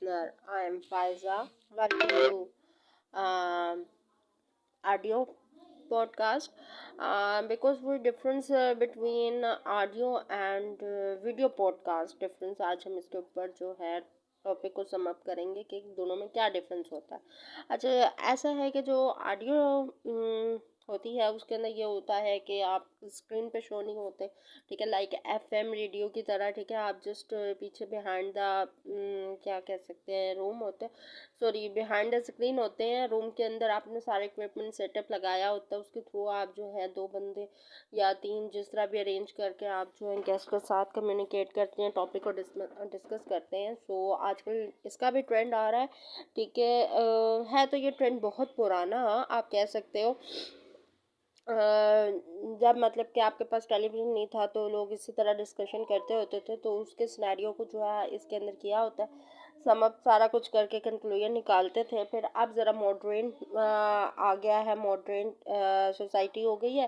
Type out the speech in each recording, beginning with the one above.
listener. I am Faiza. Welcome to audio podcast. Because we difference between audio and video podcast difference आज हम इसके ऊपर जो है टॉपिक को सम अप करेंगे कि दोनों में क्या डिफरेंस होता है। अच्छा, ऐसा है कि जो ऑडियो होती है उसके अंदर ये होता है कि आप स्क्रीन पे शो नहीं होते, ठीक है, लाइक एफएम रेडियो की तरह, ठीक है। आप जस्ट पीछे बिहाइंड द क्या कह सकते हैं रूम होते हैं, सॉरी बिहाइंड द स्क्रीन होते हैं। रूम के अंदर आपने सारे इक्विपमेंट सेटअप लगाया होता है, उसके थ्रू आप जो है दो बंदे या तीन जिस तरह भी अरेंज करके आप जो है गेस्ट के साथ कम्युनिकेट करते हैं, टॉपिक को डिस्कस करते हैं। सो आजकल इसका भी ट्रेंड आ रहा है, ठीक है तो ये ट्रेंड बहुत पुराना आप कह सकते हो। जब मतलब कि आपके पास टेलीविज़न नहीं था तो लोग इसी तरह डिस्कशन करते होते थे, तो उसके सिनेरियो को जो है इसके अंदर किया होता है, सम अप सारा कुछ करके कंक्लूजन निकालते थे। फिर अब ज़रा मॉडर्न आ गया है, मॉडर्न सोसाइटी हो गई है,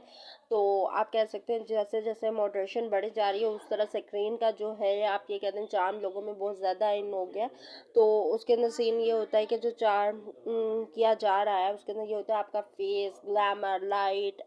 तो आप कह सकते हैं जैसे जैसे मॉडरेशन बढ़ी जा रही है उस तरह स्क्रीन का जो है आप ये कहते हैं चार्म लोगों में बहुत ज़्यादा इन हो गया। तो उसके अंदर सीन ये होता है कि जो चार्म किया जा रहा है उसके अंदर ये होता है आपका फेस, ग्लैमर, लाइट,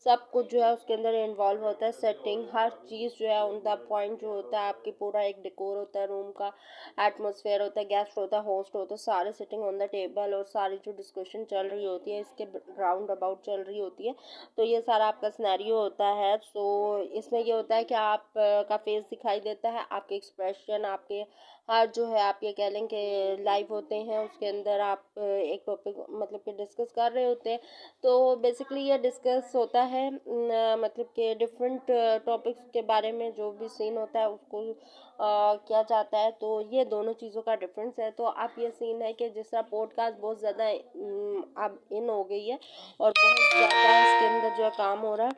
सब कुछ जो है उसके अंदर इन्वॉल्व होता है। सेटिंग हर चीज़ जो है ऑन द पॉइंट जो होता है, आपकी पूरा एक डेकोर होता है, रूम का एटमॉस्फेयर होता है, गेस्ट होता है, होस्ट होता है, सारे सिटिंग ऑन द टेबल और सारी जो डिस्कशन चल रही होती है इसके राउंड अबाउट चल रही होती है। तो ये सारा आपका सिनेरियो होता है। सो इसमें ये होता है कि आप का फेस दिखाई देता है, आपके एक्सप्रेशन, आपके हाथ जो है आप ये कह लें कि लाइव होते हैं, उसके अंदर आप एक टॉपिक मतलब कि डिस्कस कर रहे होते हैं। तो बेसिकली ये डिस्कस होता है मतलब कि डिफरेंट टॉपिक्स के बारे में, जो भी सीन होता है उसको किया जाता है। तो ये दोनों चीज़ों का डिफरेंस है। तो आप ये सीन है कि जिस तरह पॉडकास्ट बहुत ज़्यादा अब इन हो गई है और बहुत ज़्यादा इसके अंदर जो है काम हो रहा है,